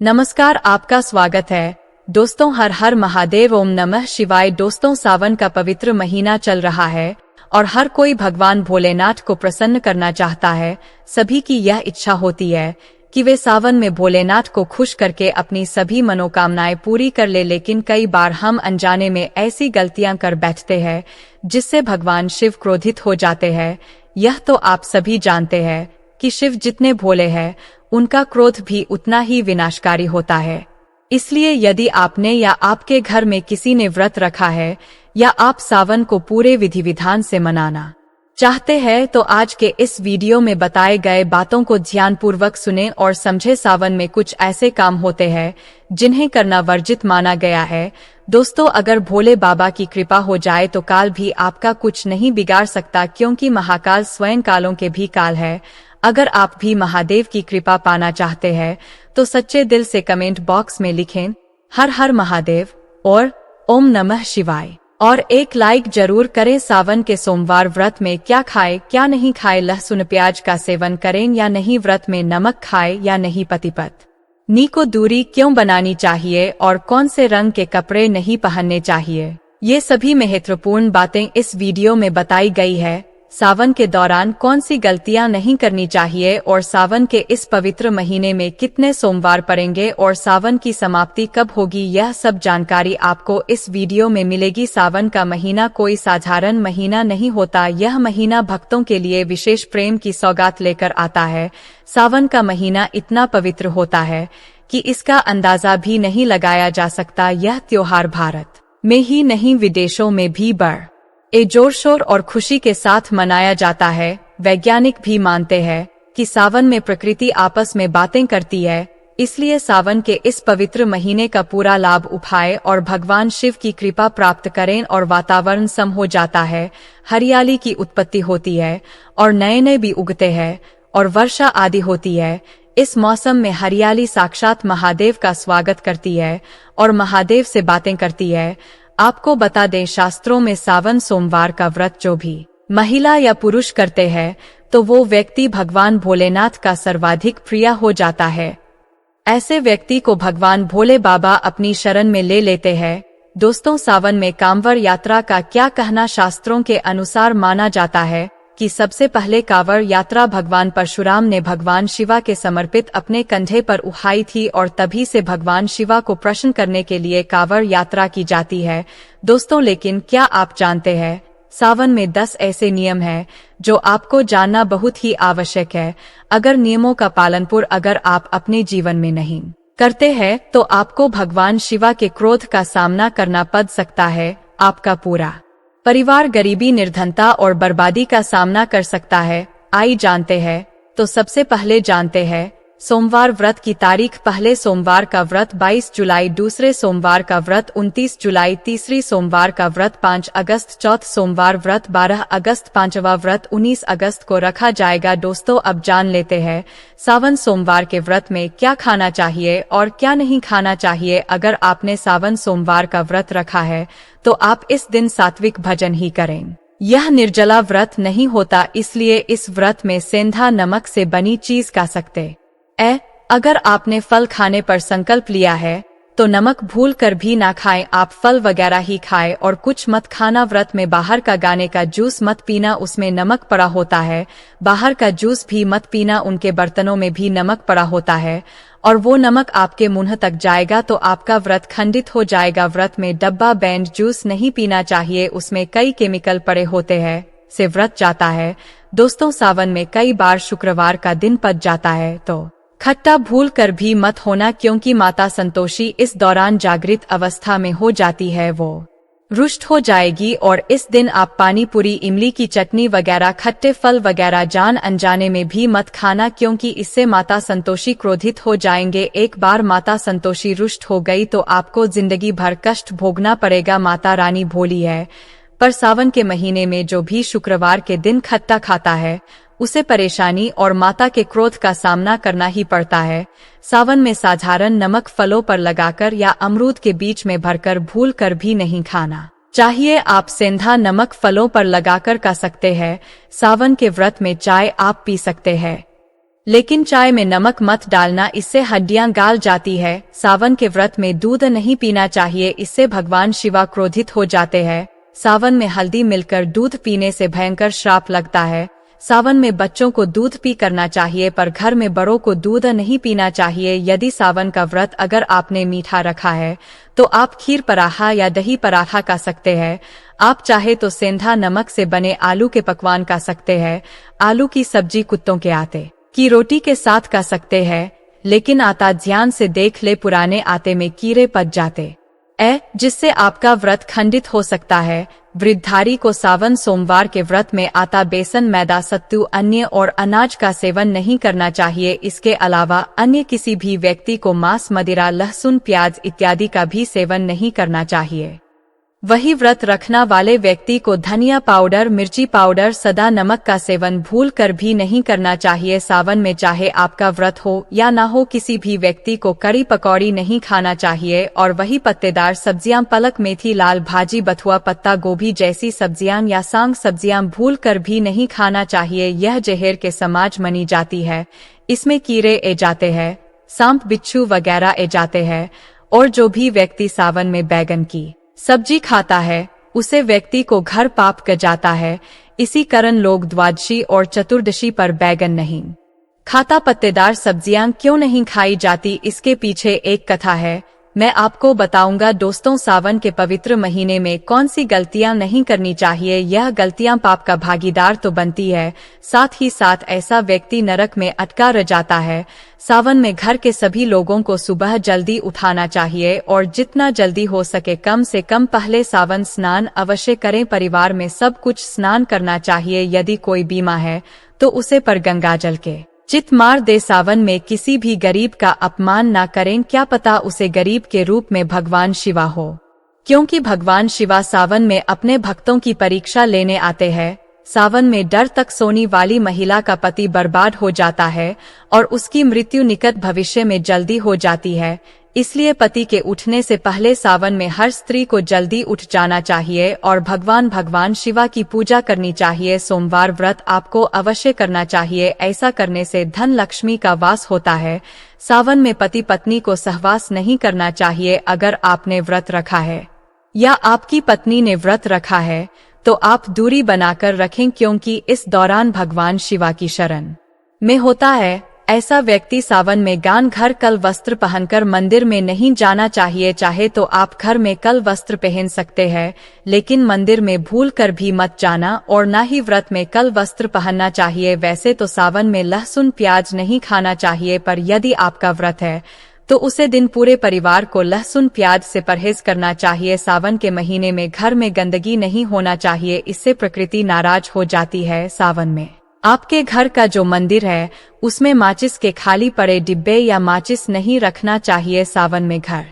नमस्कार, आपका स्वागत है। दोस्तों, हर हर महादेव, ओम नमः शिवाय। दोस्तों, सावन का पवित्र महीना चल रहा है और हर कोई भगवान भोलेनाथ को प्रसन्न करना चाहता है। सभी की यह इच्छा होती है कि वे सावन में भोलेनाथ को खुश करके अपनी सभी मनोकामनाएं पूरी कर ले, लेकिन कई बार हम अनजाने में ऐसी गलतियां कर बैठते हैं जिससे भगवान शिव क्रोधित हो जाते हैं। यह तो आप सभी जानते हैं कि शिव जितने भोले हैं उनका क्रोध भी उतना ही विनाशकारी होता है। इसलिए यदि आपने या आपके घर में किसी ने व्रत रखा है या आप सावन को पूरे विधि विधान से मनाना चाहते हैं तो आज के इस वीडियो में बताए गए बातों को ध्यानपूर्वक सुने और समझे। सावन में कुछ ऐसे काम होते हैं जिन्हें करना वर्जित माना गया है। दोस्तों, अगर भोले बाबा की कृपा हो जाए तो काल भी आपका कुछ नहीं बिगाड़ सकता, क्योंकि महाकाल स्वयं कालों के भी काल है। अगर आप भी महादेव की कृपा पाना चाहते हैं तो सच्चे दिल से कमेंट बॉक्स में लिखें हर हर महादेव और ओम नमः शिवाय, और एक लाइक जरूर करें। सावन के सोमवार व्रत में क्या खाए क्या नहीं खाए, लहसुन प्याज का सेवन करें या नहीं, व्रत में नमक खाए या नहीं, पति पत्नी को दूरी क्यों बनानी चाहिए और कौन से रंग के कपड़े नहीं पहनने चाहिए, ये सभी महत्वपूर्ण बातें इस वीडियो में बताई गई है। सावन के दौरान कौन सी गलतियां नहीं करनी चाहिए और सावन के इस पवित्र महीने में कितने सोमवार पड़ेंगे और सावन की समाप्ति कब होगी, यह सब जानकारी आपको इस वीडियो में मिलेगी। सावन का महीना कोई साधारण महीना नहीं होता। यह महीना भक्तों के लिए विशेष प्रेम की सौगात लेकर आता है। सावन का महीना इतना पवित्र होता है कि इसका अंदाजा भी नहीं लगाया जा सकता। यह त्योहार भारत में ही नहीं, विदेशों में भी जोर शोर और खुशी के साथ मनाया जाता है। वैज्ञानिक भी मानते हैं कि सावन में प्रकृति आपस में बातें करती है, इसलिए सावन के इस पवित्र महीने का पूरा लाभ उठाएं और भगवान शिव की कृपा प्राप्त करें और वातावरण सम हो जाता है। हरियाली की उत्पत्ति होती है और नए नए भी उगते हैं और वर्षा आदि होती है। इस मौसम में हरियाली साक्षात महादेव का स्वागत करती है और महादेव से बातें करती है। आपको बता दें, शास्त्रों में सावन सोमवार का व्रत जो भी महिला या पुरुष करते हैं तो वो व्यक्ति भगवान भोलेनाथ का सर्वाधिक प्रिय हो जाता है। ऐसे व्यक्ति को भगवान भोले बाबा अपनी शरण में ले लेते हैं। दोस्तों, सावन में कांवड़ यात्रा का क्या कहना, शास्त्रों के अनुसार माना जाता है कि सबसे पहले कांवड़ यात्रा भगवान परशुराम ने भगवान शिवा के समर्पित अपने कंधे पर उठाई थी और तभी से भगवान शिवा को प्रसन्न करने के लिए कांवड़ यात्रा की जाती है। दोस्तों, लेकिन क्या आप जानते हैं, सावन में 10 ऐसे नियम हैं जो आपको जानना बहुत ही आवश्यक है। अगर नियमों का पालन अगर आप अपने जीवन में नहीं करते हैं तो आपको भगवान शिवा के क्रोध का सामना करना पड़ सकता है। आपका पूरा परिवार गरीबी, निर्धनता और बर्बादी का सामना कर सकता है। आइए जानते हैं। तो सबसे पहले जानते हैं सोमवार व्रत की तारीख। पहले सोमवार का व्रत 22 जुलाई, दूसरे सोमवार का व्रत 29 जुलाई, तीसरी सोमवार का व्रत 5 अगस्त, चौथ सोमवार व्रत 12 अगस्त, पांचवा व्रत 19 अगस्त को रखा जाएगा। दोस्तों, अब जान लेते हैं सावन सोमवार के व्रत में क्या खाना चाहिए और क्या नहीं खाना चाहिए। अगर आपने सावन सोमवार का व्रत रखा है तो आप इस दिन सात्विक भोजन ही करें। यह निर्जला व्रत नहीं होता, इसलिए इस व्रत में सेंधा नमक से बनी चीज खा सकते। अगर आपने फल खाने पर संकल्प लिया है तो नमक भूल कर भी ना खाएं। आप फल वगैरह ही खाएं और कुछ मत खाना। व्रत में बाहर का गाने का जूस मत पीना, उसमें नमक पड़ा होता है। बाहर का जूस भी मत पीना, उनके बर्तनों में भी नमक पड़ा होता है और वो नमक आपके मुंह तक जाएगा तो आपका व्रत खंडित हो जाएगा। व्रत में डब्बा बैंड जूस नहीं पीना चाहिए, उसमें कई केमिकल पड़े होते हैं, से व्रत जाता है। दोस्तों, सावन में कई बार शुक्रवार का दिन पड़ जाता है तो खट्टा भूल कर भी मत होना, क्योंकि माता संतोषी इस दौरान जागृत अवस्था में हो जाती है, वो रुष्ट हो जाएगी और इस दिन आप पानी पूरी, इमली की चटनी वगैरह, खट्टे फल वगैरह जान अनजाने में भी मत खाना, क्योंकि इससे माता संतोषी क्रोधित हो जाएंगे। एक बार माता संतोषी रुष्ट हो गई तो आपको जिंदगी भर कष्ट भोगना पड़ेगा। माता रानी भोली है, पर सावन के महीने में जो भी शुक्रवार के दिन खट्टा खाता है उसे परेशानी और माता के क्रोध का सामना करना ही पड़ता है। सावन में साधारण नमक फलों पर लगाकर या अमरूद के बीच में भरकर भूल कर भी नहीं खाना चाहिए। आप सेंधा नमक फलों पर लगाकर खा सकते हैं। सावन के व्रत में चाय आप पी सकते हैं। लेकिन चाय में नमक मत डालना, इससे हड्डियां गाल जाती है। सावन के व्रत में दूध नहीं पीना चाहिए, इससे भगवान शिवा क्रोधित हो जाते हैं। सावन में हल्दी मिलकर दूध पीने से भयंकर श्राप लगता है। सावन में बच्चों को दूध पी करना चाहिए, पर घर में बड़ों को दूध नहीं पीना चाहिए। यदि सावन का व्रत अगर आपने मीठा रखा है तो आप खीर पराठा या दही पराठा खा सकते हैं। आप चाहे तो सेंधा नमक से बने आलू के पकवान खा सकते हैं। आलू की सब्जी कुत्तों के आटे की रोटी के साथ खा सकते हैं, लेकिन आटा ध्यान से देख ले, पुराने आटे में कीड़े पच जाते जिससे आपका व्रत खंडित हो सकता है। व्रतधारी को सावन सोमवार के व्रत में आटा, बेसन, मैदा, सत्तू, अन्य और अनाज का सेवन नहीं करना चाहिए। इसके अलावा अन्य किसी भी व्यक्ति को मांस, मदिरा, लहसुन, प्याज इत्यादि का भी सेवन नहीं करना चाहिए। वही व्रत रखना वाले व्यक्ति को धनिया पाउडर, मिर्ची पाउडर, सदा नमक का सेवन भूल कर भी नहीं करना चाहिए। सावन में चाहे आपका व्रत हो या ना हो, किसी भी व्यक्ति को कड़ी पकौड़ी नहीं खाना चाहिए। और वही पत्तेदार सब्जियां, पालक, मेथी, लाल भाजी, बथुआ, पत्ता गोभी जैसी सब्जियां या सांग सब्जियां भूल कर भी नहीं खाना चाहिए। यह जहर के समाज मानी जाती है। इसमें कीड़े ए जाते हैं, सांप, बिच्छू वगैरह ए जाते हैं। और जो भी व्यक्ति सावन में बैगन की सब्जी खाता है उसे व्यक्ति को घर पाप कर जाता है। इसी कारण लोग द्वादशी और चतुर्दशी पर बैगन नहीं खाता। पत्तेदार सब्जियां क्यों नहीं खाई जाती, इसके पीछे एक कथा है, मैं आपको बताऊंगा। दोस्तों, सावन के पवित्र महीने में कौन सी गलतियां नहीं करनी चाहिए। यह गलतियां पाप का भागीदार तो बनती है, साथ ही साथ ऐसा व्यक्ति नरक में अटका रह जाता है। सावन में घर के सभी लोगों को सुबह जल्दी उठाना चाहिए और जितना जल्दी हो सके कम से कम पहले सावन स्नान अवश्य करें। परिवार में सब कुछ स्नान करना चाहिए। यदि कोई बीमार है तो उसे पर गंगा जल के चित मार दे। सावन में किसी भी गरीब का अपमान ना करें, क्या पता उसे गरीब के रूप में भगवान शिवा हो, क्योंकि भगवान शिवा सावन में अपने भक्तों की परीक्षा लेने आते हैं। सावन में डर तक सोने वाली महिला का पति बर्बाद हो जाता है और उसकी मृत्यु निकट भविष्य में जल्दी हो जाती है। इसलिए पति के उठने से पहले सावन में हर स्त्री को जल्दी उठ जाना चाहिए और भगवान शिवा की पूजा करनी चाहिए। सोमवार व्रत आपको अवश्य करना चाहिए, ऐसा करने से धन लक्ष्मी का वास होता है। सावन में पति पत्नी को सहवास नहीं करना चाहिए। अगर आपने व्रत रखा है या आपकी पत्नी ने व्रत रखा है तो आप दूरी बनाकर रखें, क्योंकि इस दौरान भगवान शिवा की शरण में होता है। ऐसा व्यक्ति सावन में गान घर कल वस्त्र पहनकर मंदिर में नहीं जाना चाहिए। चाहे तो आप घर में कल वस्त्र पहन सकते हैं, लेकिन मंदिर में भूल कर भी मत जाना और ना ही व्रत में कल वस्त्र पहनना चाहिए। वैसे तो सावन में लहसुन प्याज नहीं खाना चाहिए, पर यदि आपका व्रत है तो उसे दिन पूरे परिवार को लहसुन प्याज से परहेज करना चाहिए। सावन के महीने में घर में गंदगी नहीं होना चाहिए, इससे प्रकृति नाराज हो जाती है। सावन में आपके घर का जो मंदिर है उसमें माचिस के खाली पड़े डिब्बे या माचिस नहीं रखना चाहिए। सावन में घर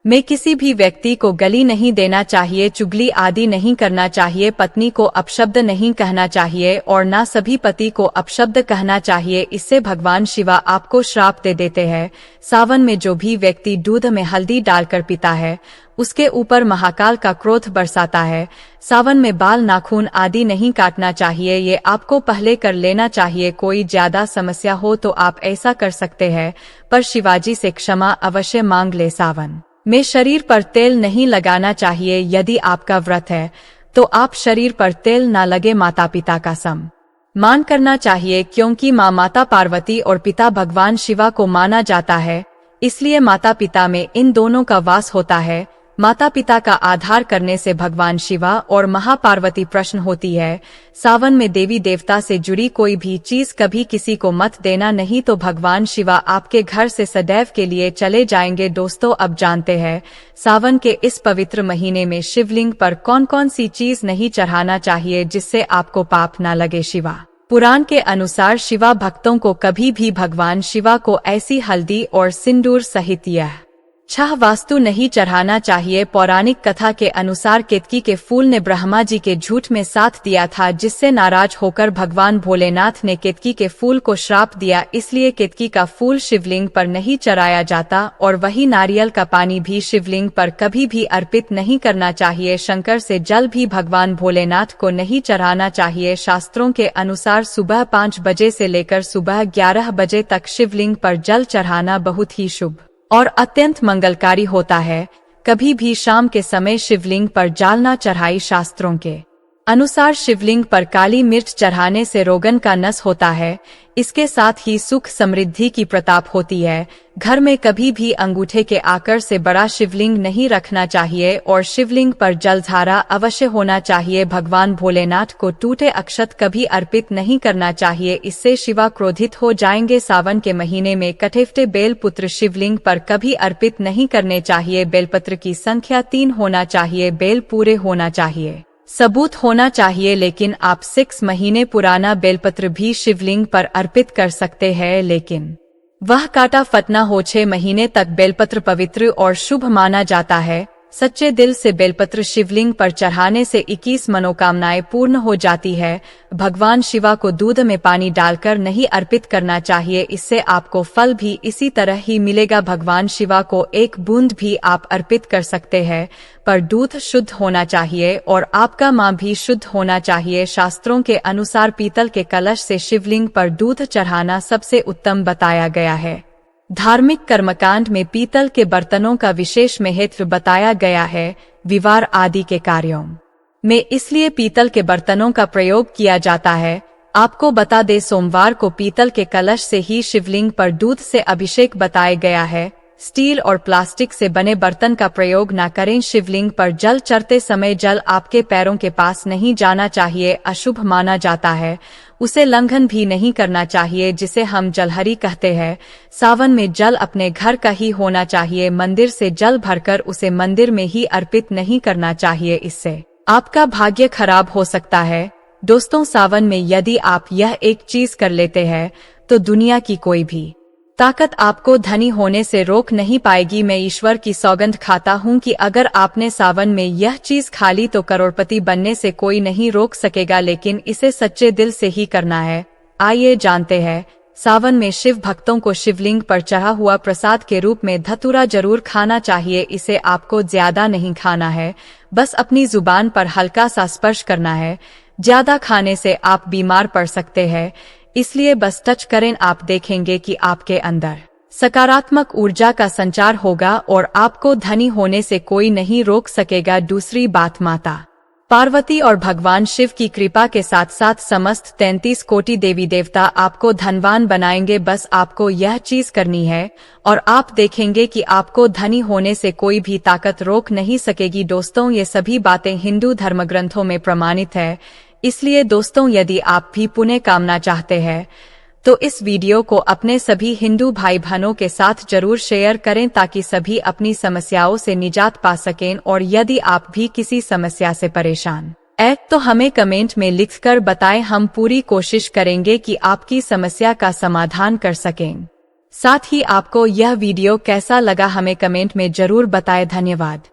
में किसी भी व्यक्ति को गाली नहीं देना चाहिए, चुगली आदि नहीं करना चाहिए। पत्नी को अपशब्द नहीं कहना चाहिए और ना सभी पति को अपशब्द कहना चाहिए, इससे भगवान शिवा आपको श्राप दे देते हैं। सावन में जो भी व्यक्ति दूध में हल्दी डालकर पीता है उसके ऊपर महाकाल का क्रोध बरसाता है। सावन में बाल, नाखून आदि नहीं काटना चाहिए, ये आपको पहले कर लेना चाहिए। कोई ज्यादा समस्या हो तो आप ऐसा कर सकते हैं, पर शिवाजी से क्षमा अवश्य मांग ले। सावन में शरीर पर तेल नहीं लगाना चाहिए। यदि आपका व्रत है तो आप शरीर पर तेल ना लगे। माता पिता का सम्मान करना चाहिए, क्योंकि माँ माता पार्वती और पिता भगवान शिवा को माना जाता है, इसलिए माता पिता में इन दोनों का वास होता है। माता पिता का आधार करने से भगवान शिवा और महापार्वती प्रसन्न होती है। सावन में देवी देवता से जुड़ी कोई भी चीज कभी किसी को मत देना, नहीं तो भगवान शिवा आपके घर से सदैव के लिए चले जाएंगे। दोस्तों, अब जानते हैं सावन के इस पवित्र महीने में शिवलिंग पर कौन कौन सी चीज नहीं चढ़ाना चाहिए जिससे आपको पाप न लगे। शिवा पुराण के अनुसार शिवा भक्तों को कभी भी भगवान शिवा को ऐसी हल्दी और सिंदूर सहित यह छह वास्तु नहीं चढ़ाना चाहिए। पौराणिक कथा के अनुसार केतकी के फूल ने ब्रह्मा जी के झूठ में साथ दिया था, जिससे नाराज होकर भगवान भोलेनाथ ने केतकी के फूल को श्राप दिया। इसलिए केतकी का फूल शिवलिंग पर नहीं चढ़ाया जाता और वही नारियल का पानी भी शिवलिंग पर कभी भी अर्पित नहीं करना चाहिए। शंकर से जल भी भगवान भोलेनाथ को नहीं चढ़ाना चाहिए। शास्त्रों के अनुसार सुबह 5 बजे से लेकर सुबह 11 बजे तक शिवलिंग पर जल चढ़ाना बहुत ही शुभ और अत्यंत मंगलकारी होता है। कभी भी शाम के समय शिवलिंग पर जल न चढ़ाई। शास्त्रों के अनुसार शिवलिंग पर काली मिर्च चढ़ाने से रोगन का नश होता है। इसके साथ ही सुख समृद्धि की प्रताप होती है। घर में कभी भी अंगूठे के आकार से बड़ा शिवलिंग नहीं रखना चाहिए और शिवलिंग पर जलधारा अवश्य होना चाहिए। भगवान भोलेनाथ को टूटे अक्षत कभी अर्पित नहीं करना चाहिए, इससे शिवा क्रोधित हो जाएंगे। सावन के महीने में कठेफटे बेलपत्र शिवलिंग पर कभी अर्पित नहीं करने चाहिए। बेलपत्र की संख्या 3 होना चाहिए। बेल पूरे होना चाहिए, सबूत होना चाहिए। लेकिन आप 6 महीने पुराना बेलपत्र भी शिवलिंग पर अर्पित कर सकते हैं, लेकिन वह काटा फटना हो। 6 महीने तक बेलपत्र पवित्र और शुभ माना जाता है। सच्चे दिल से बेलपत्र शिवलिंग पर चढ़ाने से 21 मनोकामनाएं पूर्ण हो जाती है। भगवान शिवा को दूध में पानी डालकर नहीं अर्पित करना चाहिए, इससे आपको फल भी इसी तरह ही मिलेगा। भगवान शिवा को 1 बूंद भी आप अर्पित कर सकते हैं, पर दूध शुद्ध होना चाहिए और आपका मां भी शुद्ध होना चाहिए। शास्त्रों के अनुसार पीतल के कलश से शिवलिंग पर दूध चढ़ाना सबसे उत्तम बताया गया है। धार्मिक कर्मकांड में पीतल के बर्तनों का विशेष महत्व बताया गया है। विवाह आदि के कार्यों में इसलिए पीतल के बर्तनों का प्रयोग किया जाता है। आपको बता दे, सोमवार को पीतल के कलश से ही शिवलिंग पर दूध से अभिषेक बताया गया है। स्टील और प्लास्टिक से बने बर्तन का प्रयोग न करें। शिवलिंग पर जल चढ़ते समय जल आपके पैरों के पास नहीं जाना चाहिए, अशुभ माना जाता है। उसे लंघन भी नहीं करना चाहिए, जिसे हम जलहरी कहते हैं। सावन में जल अपने घर का ही होना चाहिए। मंदिर से जल भरकर उसे मंदिर में ही अर्पित नहीं करना चाहिए, इससे आपका भाग्य खराब हो सकता है। दोस्तों, सावन में यदि आप यह एक चीज कर लेते हैं तो दुनिया की कोई भी ताकत आपको धनी होने से रोक नहीं पाएगी। मैं ईश्वर की सौगंध खाता हूँ कि अगर आपने सावन में यह चीज खा ली तो करोड़पति बनने से कोई नहीं रोक सकेगा, लेकिन इसे सच्चे दिल से ही करना है। आइए जानते हैं। सावन में शिव भक्तों को शिवलिंग पर चढ़ा हुआ प्रसाद के रूप में धतूरा जरूर खाना चाहिए। इसे आपको ज्यादा नहीं खाना है, बस अपनी जुबान पर हल्का सा स्पर्श करना है। ज्यादा खाने से आप बीमार पड़ सकते हैं, इसलिए बस टच करें। आप देखेंगे कि आपके अंदर सकारात्मक ऊर्जा का संचार होगा और आपको धनी होने से कोई नहीं रोक सकेगा। दूसरी बात, माता पार्वती और भगवान शिव की कृपा के साथ साथ समस्त 33 कोटि देवी देवता आपको धनवान बनाएंगे। बस आपको यह चीज करनी है और आप देखेंगे कि आपको धनी होने से कोई भी ताकत रोक नहीं सकेगी। दोस्तों, ये सभी बातें हिंदू धर्मग्रंथों में प्रमाणित है। इसलिए दोस्तों, यदि आप भी पुण्य कामना चाहते हैं तो इस वीडियो को अपने सभी हिंदू भाई बहनों के साथ जरूर शेयर करें, ताकि सभी अपनी समस्याओं से निजात पा सकें। और यदि आप भी किसी समस्या से परेशान हैं तो हमें कमेंट में लिखकर बताएं। हम पूरी कोशिश करेंगे कि आपकी समस्या का समाधान कर सकें। साथ ही आपको यह वीडियो कैसा लगा हमें कमेंट में जरूर बताएं। धन्यवाद।